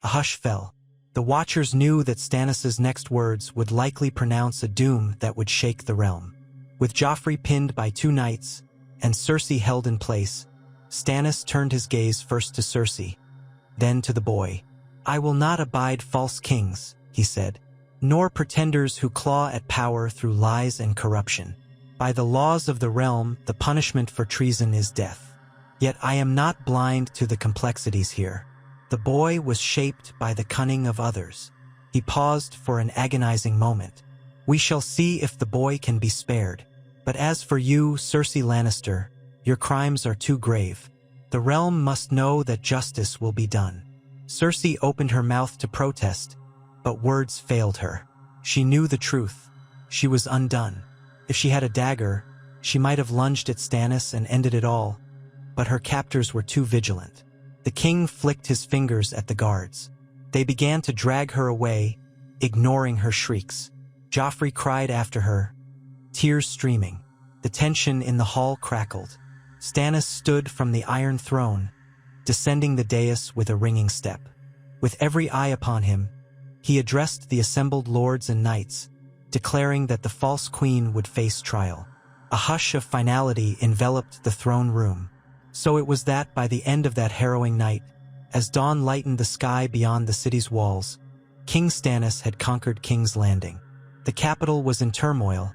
A hush fell. The Watchers knew that Stannis's next words would likely pronounce a doom that would shake the realm. With Joffrey pinned by 2 knights, and Cersei held in place, Stannis turned his gaze first to Cersei, then to the boy. "I will not abide false kings," he said, "nor pretenders who claw at power through lies and corruption. By the laws of the realm, the punishment for treason is death. Yet I am not blind to the complexities here." The boy was shaped by the cunning of others. He paused for an agonizing moment. "We shall see if the boy can be spared. But as for you, Cersei Lannister, your crimes are too grave. The realm must know that justice will be done." Cersei opened her mouth to protest, but words failed her. She knew the truth. She was undone. If she had a dagger, she might have lunged at Stannis and ended it all, but her captors were too vigilant. The king flicked his fingers at the guards. They began to drag her away, ignoring her shrieks. Joffrey cried after her, tears streaming. The tension in the hall crackled. Stannis stood from the Iron Throne, descending the dais with a ringing step. With every eye upon him, he addressed the assembled lords and knights, declaring that the false queen would face trial. A hush of finality enveloped the throne room. So it was that by the end of that harrowing night, as dawn lightened the sky beyond the city's walls, King Stannis had conquered King's Landing. The capital was in turmoil,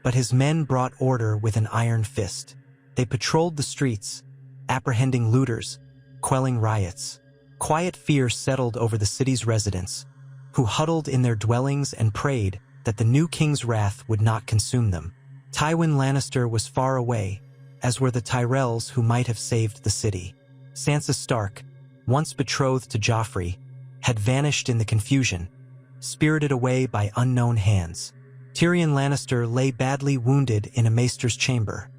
but his men brought order with an iron fist. They patrolled the streets, apprehending looters, quelling riots. Quiet fear settled over the city's residents, who huddled in their dwellings and prayed that the new king's wrath would not consume them. Tywin Lannister was far away, as were the Tyrells who might have saved the city. Sansa Stark, once betrothed to Joffrey, had vanished in the confusion, spirited away by unknown hands. Tyrion Lannister lay badly wounded in a maester's chamber,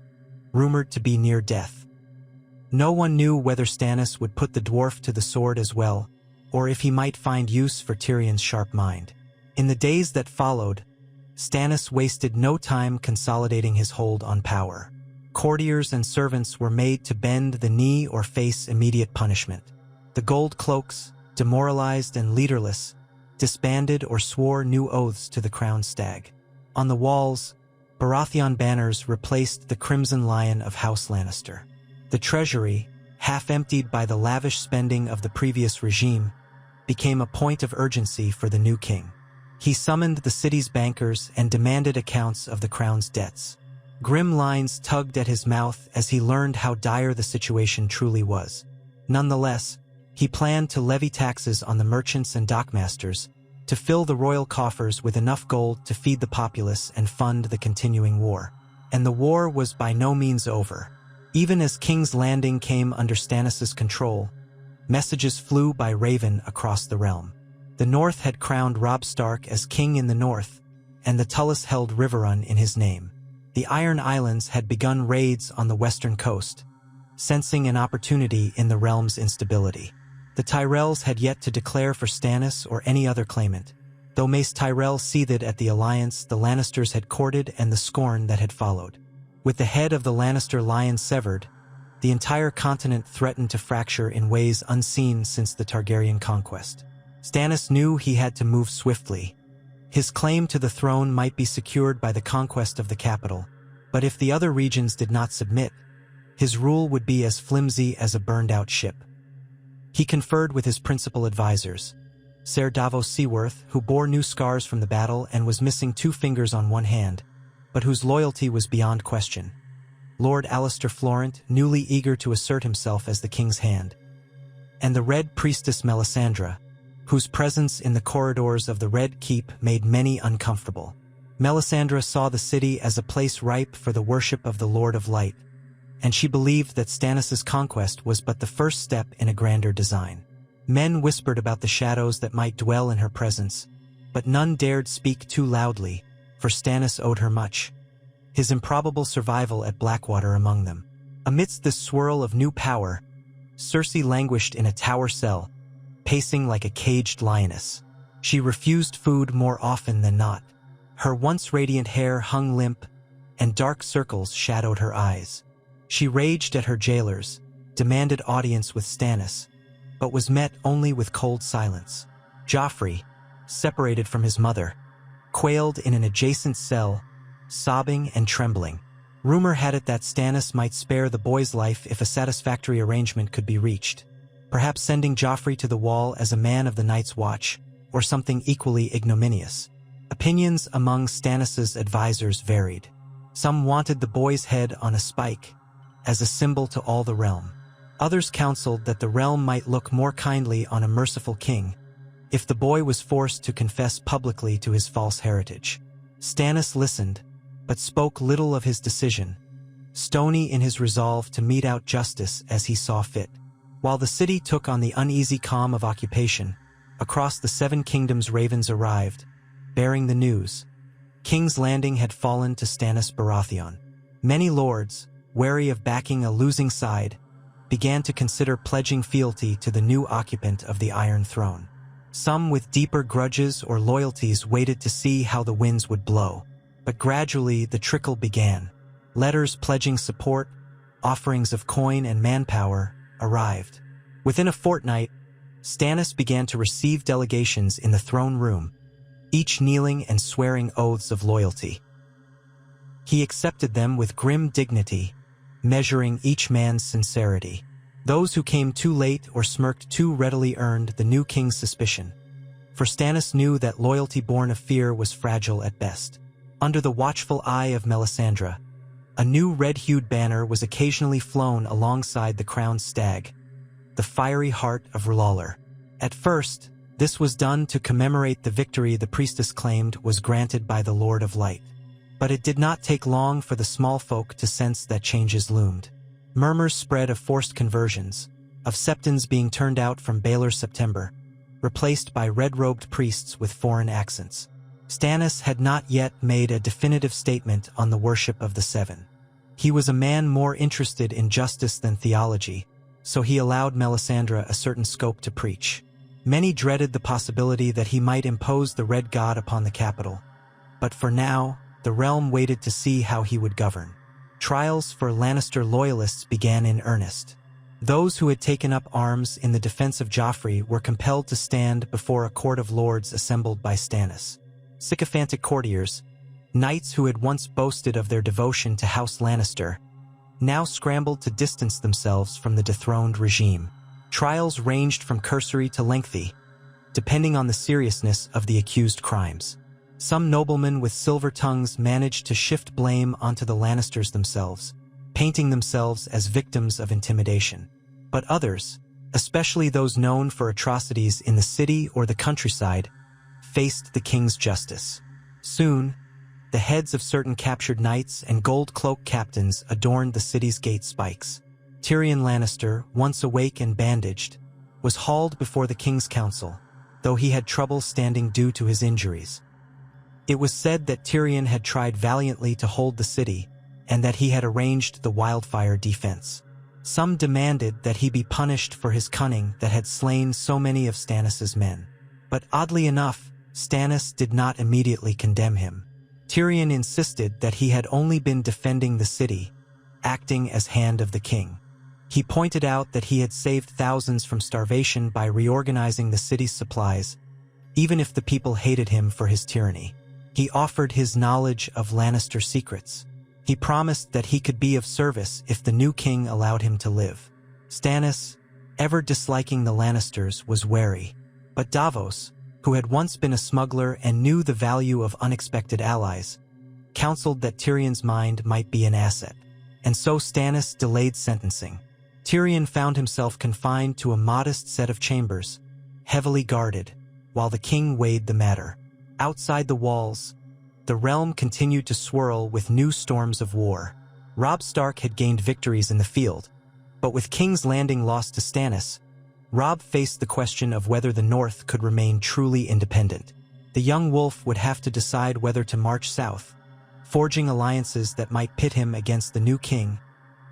rumored to be near death. No one knew whether Stannis would put the dwarf to the sword as well, or if he might find use for Tyrion's sharp mind. In the days that followed, Stannis wasted no time consolidating his hold on power. Courtiers and servants were made to bend the knee or face immediate punishment. The Gold Cloaks, demoralized and leaderless, disbanded or swore new oaths to the crowned stag. On the walls, Baratheon banners replaced the Crimson Lion of House Lannister. The treasury, half emptied by the lavish spending of the previous regime, became a point of urgency for the new king. He summoned the city's bankers and demanded accounts of the crown's debts. Grim lines tugged at his mouth as he learned how dire the situation truly was. Nonetheless, he planned to levy taxes on the merchants and dockmasters, to fill the royal coffers with enough gold to feed the populace and fund the continuing war. And the war was by no means over. Even as King's Landing came under Stannis' control, messages flew by Raven across the realm. The North had crowned Robb Stark as king in the north, and the Tullis held Riverrun in his name. The Iron Islands had begun raids on the western coast, sensing an opportunity in the realm's instability. The Tyrells had yet to declare for Stannis or any other claimant. Though Mace Tyrell seethed at the alliance the Lannisters had courted and the scorn that had followed. With the head of the Lannister lion severed, the entire continent threatened to fracture in ways unseen since the Targaryen conquest. Stannis knew he had to move swiftly. His claim to the throne might be secured by the conquest of the capital, but if the other regions did not submit, his rule would be as flimsy as a burned-out ship. He conferred with his principal advisors, Ser Davos Seaworth, who bore new scars from the battle and was missing 2 fingers on one hand, but whose loyalty was beyond question. Lord Alistair Florent, newly eager to assert himself as the king's hand. And the Red Priestess Melisandre, whose presence in the corridors of the Red Keep made many uncomfortable. Melisandre saw the city as a place ripe for the worship of the Lord of Light, and she believed that Stannis' conquest was but the first step in a grander design. Men whispered about the shadows that might dwell in her presence, but none dared speak too loudly, for Stannis owed her much, his improbable survival at Blackwater among them. Amidst this swirl of new power, Cersei languished in a tower cell, pacing like a caged lioness. She refused food more often than not. Her once radiant hair hung limp, and dark circles shadowed her eyes. She raged at her jailers, demanded audience with Stannis, but was met only with cold silence. Joffrey, separated from his mother, quailed in an adjacent cell, sobbing and trembling. Rumor had it that Stannis might spare the boy's life if a satisfactory arrangement could be reached, perhaps sending Joffrey to the wall as a man of the Night's Watch, or something equally ignominious. Opinions among Stannis's advisors varied. Some wanted the boy's head on a spike, as a symbol to all the realm. Others counseled that the realm might look more kindly on a merciful king if the boy was forced to confess publicly to his false heritage. Stannis listened, but spoke little of his decision, stony in his resolve to mete out justice as he saw fit. While the city took on the uneasy calm of occupation, across the Seven Kingdoms ravens arrived, bearing the news. King's Landing had fallen to Stannis Baratheon. Many lords, wary of backing a losing side, began to consider pledging fealty to the new occupant of the Iron Throne. Some with deeper grudges or loyalties waited to see how the winds would blow. But gradually the trickle began. Letters pledging support, offerings of coin and manpower, arrived. Within a fortnight, Stannis began to receive delegations in the throne room, each kneeling and swearing oaths of loyalty. He accepted them with grim dignity, measuring each man's sincerity. Those who came too late or smirked too readily earned the new king's suspicion, for Stannis knew that loyalty born of fear was fragile at best. Under the watchful eye of Melisandre, a new red-hued banner was occasionally flown alongside the crowned stag, the fiery heart of R'hllor. At first, this was done to commemorate the victory the priestess claimed was granted by the Lord of Light. But it did not take long for the small folk to sense that changes loomed. Murmurs spread of forced conversions, of septons being turned out from Baelor September, replaced by red-robed priests with foreign accents. Stannis had not yet made a definitive statement on the worship of the Seven. He was a man more interested in justice than theology, so he allowed Melisandre a certain scope to preach. Many dreaded the possibility that he might impose the Red God upon the capital, but for now, the realm waited to see how he would govern. Trials for Lannister loyalists began in earnest. Those who had taken up arms in the defense of Joffrey were compelled to stand before a court of lords assembled by Stannis. Sycophantic courtiers, knights who had once boasted of their devotion to House Lannister, now scrambled to distance themselves from the dethroned regime. Trials ranged from cursory to lengthy, depending on the seriousness of the accused crimes. Some noblemen with silver tongues managed to shift blame onto the Lannisters themselves, painting themselves as victims of intimidation. But others, especially those known for atrocities in the city or the countryside, faced the king's justice. Soon, the heads of certain captured knights and gold-cloaked captains adorned the city's gate spikes. Tyrion Lannister, once awake and bandaged, was hauled before the king's council, though he had trouble standing due to his injuries. It was said that Tyrion had tried valiantly to hold the city, and that he had arranged the wildfire defense. Some demanded that he be punished for his cunning that had slain so many of Stannis's men. But oddly enough, Stannis did not immediately condemn him. Tyrion insisted that he had only been defending the city, acting as hand of the king. He pointed out that he had saved thousands from starvation by reorganizing the city's supplies, even if the people hated him for his tyranny. He offered his knowledge of Lannister secrets. He promised that he could be of service if the new king allowed him to live. Stannis, ever disliking the Lannisters, was wary. But Davos, who had once been a smuggler and knew the value of unexpected allies, counseled that Tyrion's mind might be an asset. And so Stannis delayed sentencing. Tyrion found himself confined to a modest set of chambers, heavily guarded, while the king weighed the matter. Outside the walls, the realm continued to swirl with new storms of war. Robb Stark had gained victories in the field, but with King's Landing lost to Stannis, Robb faced the question of whether the North could remain truly independent. The young wolf would have to decide whether to march south, forging alliances that might pit him against the new king,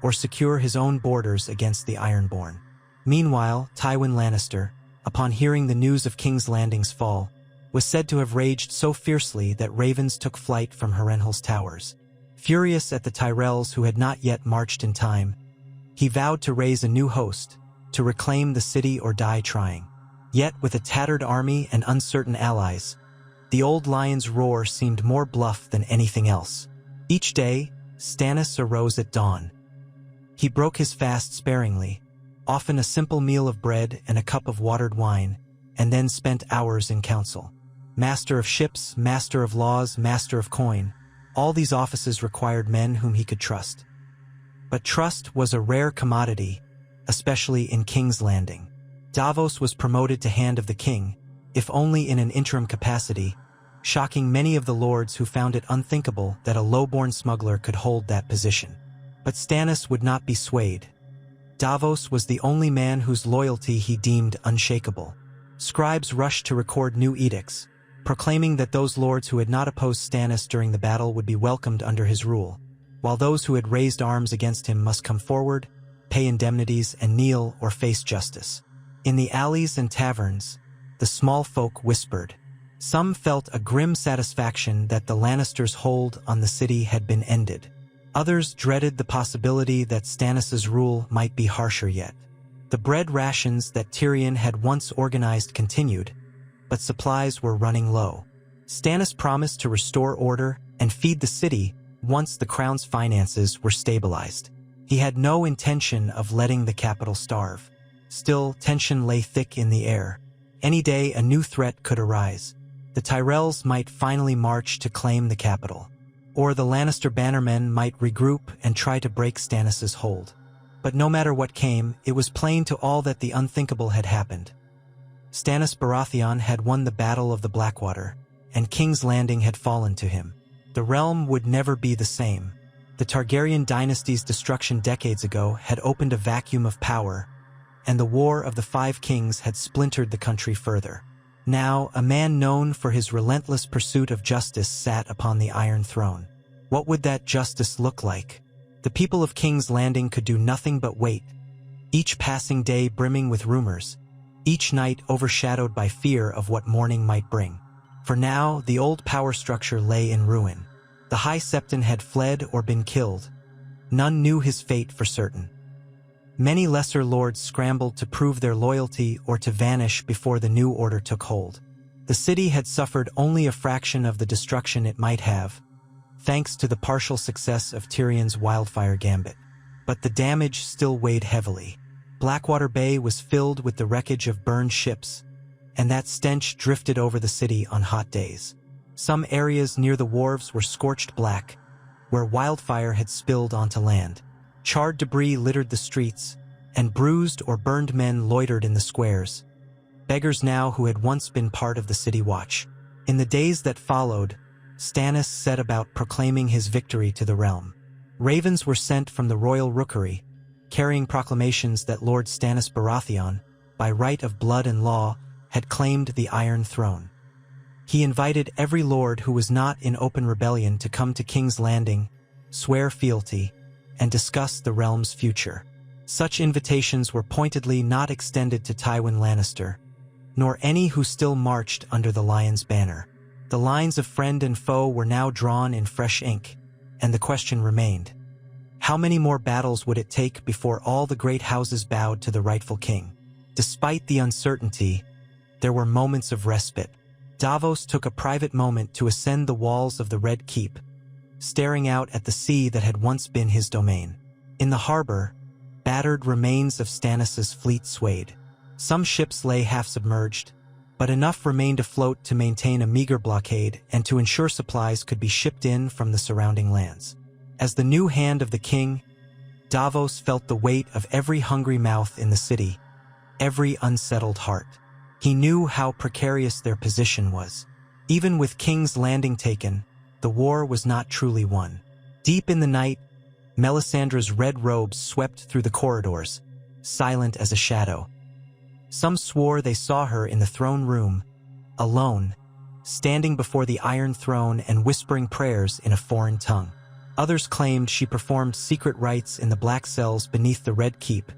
or secure his own borders against the Ironborn. Meanwhile, Tywin Lannister, upon hearing the news of King's Landing's fall, was said to have raged so fiercely that ravens took flight from Harrenhal's towers. Furious at the Tyrells who had not yet marched in time, he vowed to raise a new host, to reclaim the city or die trying. Yet, with a tattered army and uncertain allies, the old lion's roar seemed more bluff than anything else. Each day, Stannis arose at dawn. He broke his fast sparingly, often a simple meal of bread and a cup of watered wine, and then spent hours in council. Master of ships, master of laws, master of coin, all these offices required men whom he could trust. But trust was a rare commodity, especially in King's Landing. Davos was promoted to Hand of the King, if only in an interim capacity, shocking many of the lords who found it unthinkable that a low-born smuggler could hold that position. But Stannis would not be swayed. Davos was the only man whose loyalty he deemed unshakable. Scribes rushed to record new edicts, proclaiming that those lords who had not opposed Stannis during the battle would be welcomed under his rule, while those who had raised arms against him must come forward, pay indemnities, and kneel or face justice. In the alleys and taverns, the small folk whispered. Some felt a grim satisfaction that the Lannisters' hold on the city had been ended. Others dreaded the possibility that Stannis' rule might be harsher yet. The bread rations that Tyrion had once organized continued, but supplies were running low. Stannis promised to restore order and feed the city once the crown's finances were stabilized. He had no intention of letting the capital starve. Still, tension lay thick in the air. Any day a new threat could arise. The Tyrells might finally march to claim the capital, or the Lannister bannermen might regroup and try to break Stannis' hold. But no matter what came, it was plain to all that the unthinkable had happened. Stannis Baratheon had won the Battle of the Blackwater, and King's Landing had fallen to him. The realm would never be the same. The Targaryen dynasty's destruction decades ago had opened a vacuum of power, and the War of the Five Kings had splintered the country further. Now, a man known for his relentless pursuit of justice sat upon the Iron Throne. What would that justice look like? The people of King's Landing could do nothing but wait, each passing day brimming with rumors, each night overshadowed by fear of what morning might bring. For now, the old power structure lay in ruin. The High Septon had fled or been killed. None knew his fate for certain. Many lesser lords scrambled to prove their loyalty or to vanish before the new order took hold. The city had suffered only a fraction of the destruction it might have, thanks to the partial success of Tyrion's wildfire gambit. But the damage still weighed heavily. Blackwater Bay was filled with the wreckage of burned ships, and that stench drifted over the city on hot days. Some areas near the wharves were scorched black, where wildfire had spilled onto land. Charred debris littered the streets, and bruised or burned men loitered in the squares, beggars now who had once been part of the city watch. In the days that followed, Stannis set about proclaiming his victory to the realm. Ravens were sent from the royal rookery, carrying proclamations that Lord Stannis Baratheon, by right of blood and law, had claimed the Iron Throne. He invited every lord who was not in open rebellion to come to King's Landing, swear fealty, and discuss the realm's future. Such invitations were pointedly not extended to Tywin Lannister, nor any who still marched under the Lion's banner. The lines of friend and foe were now drawn in fresh ink, and the question remained: how many more battles would it take before all the great houses bowed to the rightful king? Despite the uncertainty, there were moments of respite. Davos took a private moment to ascend the walls of the Red Keep, staring out at the sea that had once been his domain. In the harbor, battered remains of Stannis' fleet swayed. Some ships lay half-submerged, but enough remained afloat to maintain a meager blockade and to ensure supplies could be shipped in from the surrounding lands. As the new Hand of the King, Davos felt the weight of every hungry mouth in the city, every unsettled heart. He knew how precarious their position was. Even with King's Landing taken, the war was not truly won. Deep in the night, Melisandre's red robes swept through the corridors, silent as a shadow. Some swore they saw her in the throne room, alone, standing before the Iron Throne and whispering prayers in a foreign tongue. Others claimed she performed secret rites in the black cells beneath the Red Keep,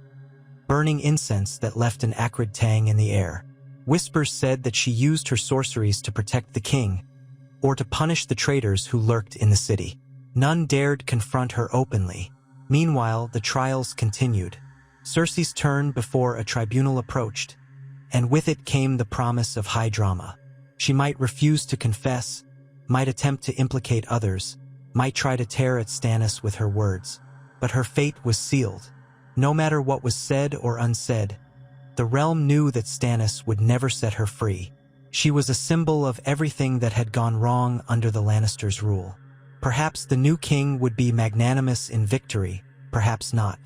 burning incense that left an acrid tang in the air. Whispers said that she used her sorceries to protect the king, or to punish the traitors who lurked in the city. None dared confront her openly. Meanwhile, the trials continued. Cersei's turn before a tribunal approached, and with it came the promise of high drama. She might refuse to confess, might attempt to implicate others, might try to tear at Stannis with her words. But her fate was sealed. No matter what was said or unsaid, the realm knew that Stannis would never set her free. She was a symbol of everything that had gone wrong under the Lannisters' rule. Perhaps the new king would be magnanimous in victory, perhaps not.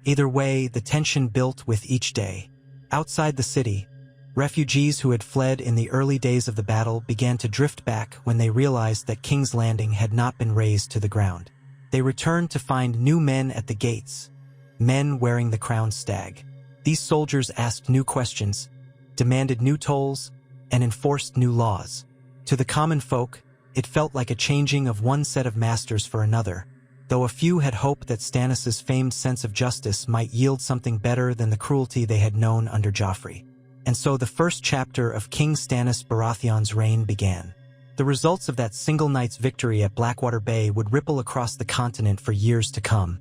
Either way, the tension built with each day. Outside the city, refugees who had fled in the early days of the battle began to drift back when they realized that King's Landing had not been razed to the ground. They returned to find new men at the gates, men wearing the crowned stag. These soldiers asked new questions, demanded new tolls, and enforced new laws. To the common folk, it felt like a changing of one set of masters for another, though a few had hoped that Stannis's famed sense of justice might yield something better than the cruelty they had known under Joffrey. And so the first chapter of King Stannis Baratheon's reign began. The results of that single night's victory at Blackwater Bay would ripple across the continent for years to come,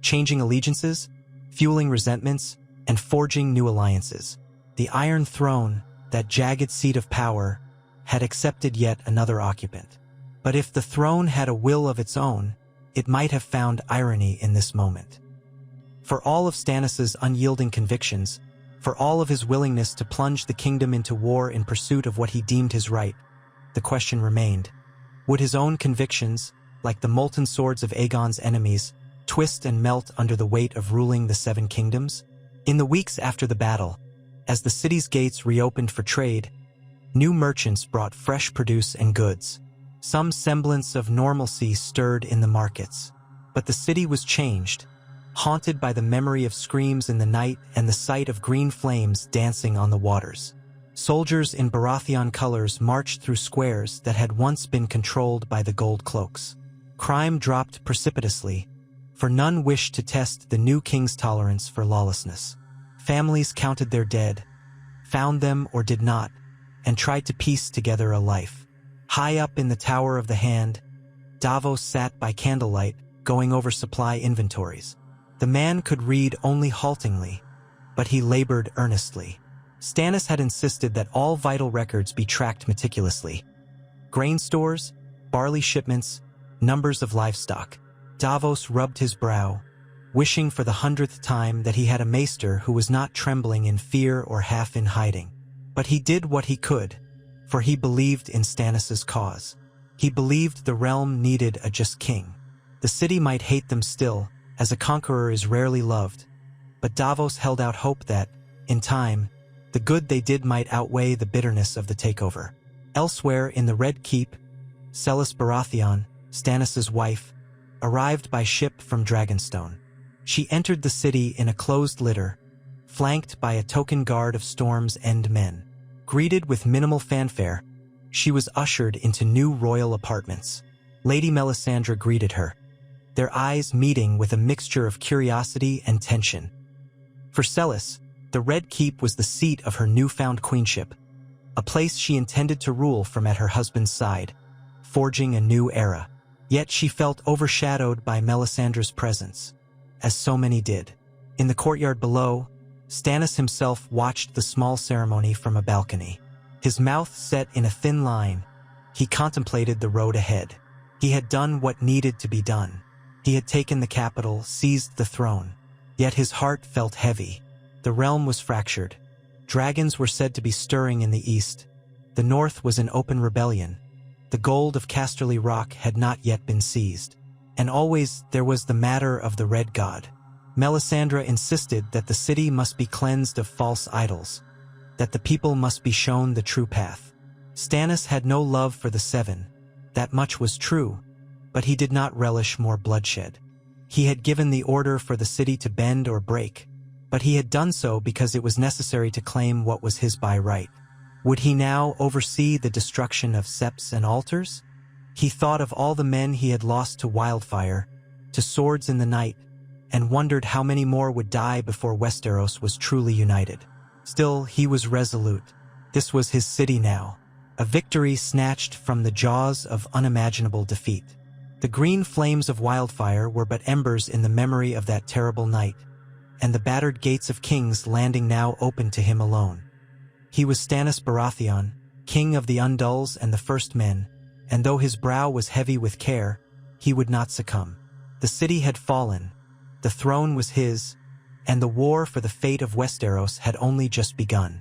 changing allegiances, fueling resentments, and forging new alliances. The Iron Throne, that jagged seat of power, had accepted yet another occupant. But if the throne had a will of its own, it might have found irony in this moment. For all of Stannis's unyielding convictions, for all of his willingness to plunge the kingdom into war in pursuit of what he deemed his right, the question remained: would his own convictions, like the molten swords of Aegon's enemies, twist and melt under the weight of ruling the Seven Kingdoms? In the weeks after the battle, as the city's gates reopened for trade, new merchants brought fresh produce and goods. Some semblance of normalcy stirred in the markets. But the city was changed, haunted by the memory of screams in the night and the sight of green flames dancing on the waters. Soldiers in Baratheon colors marched through squares that had once been controlled by the gold cloaks. Crime dropped precipitously, for none wished to test the new king's tolerance for lawlessness. Families counted their dead, found them or did not, and tried to piece together a life. High up in the Tower of the Hand, Davos sat by candlelight, going over supply inventories. The man could read only haltingly, but he labored earnestly. Stannis had insisted that all vital records be tracked meticulously. Grain stores, barley shipments, numbers of livestock. Davos rubbed his brow, wishing for the 100th time that he had a maester who was not trembling in fear or half in hiding. But he did what he could, for he believed in Stannis's cause. He believed the realm needed a just king. The city might hate them still, as a conqueror is rarely loved, but Davos held out hope that, in time, the good they did might outweigh the bitterness of the takeover. Elsewhere in the Red Keep, Celis Baratheon, Stannis's wife, arrived by ship from Dragonstone. She entered the city in a closed litter, flanked by a token guard of Storm's End men. Greeted with minimal fanfare, she was ushered into new royal apartments. Lady Melisandre greeted her, their eyes meeting with a mixture of curiosity and tension. For Celis, the Red Keep was the seat of her newfound queenship, a place she intended to rule from at her husband's side, forging a new era. Yet she felt overshadowed by Melisandre's presence, as so many did. In the courtyard below, Stannis himself watched the small ceremony from a balcony. His mouth set in a thin line, he contemplated the road ahead. He had done what needed to be done. He had taken the capital, seized the throne. Yet his heart felt heavy. The realm was fractured. Dragons were said to be stirring in the east. The north was in open rebellion. The gold of Casterly Rock had not yet been seized. And always there was the matter of the Red God. Melisandre insisted that the city must be cleansed of false idols, that the people must be shown the true path. Stannis had no love for the Seven. That much was true, but he did not relish more bloodshed. He had given the order for the city to bend or break, but he had done so because it was necessary to claim what was his by right. Would he now oversee the destruction of septs and altars? He thought of all the men he had lost to wildfire, to swords in the night, and wondered how many more would die before Westeros was truly united. Still, he was resolute. This was his city now, a victory snatched from the jaws of unimaginable defeat. The green flames of wildfire were but embers in the memory of that terrible night, and the battered gates of King's Landing now opened to him alone. He was Stannis Baratheon, king of the Undulls and the First Men, and though his brow was heavy with care, he would not succumb. The city had fallen, the throne was his, and the war for the fate of Westeros had only just begun.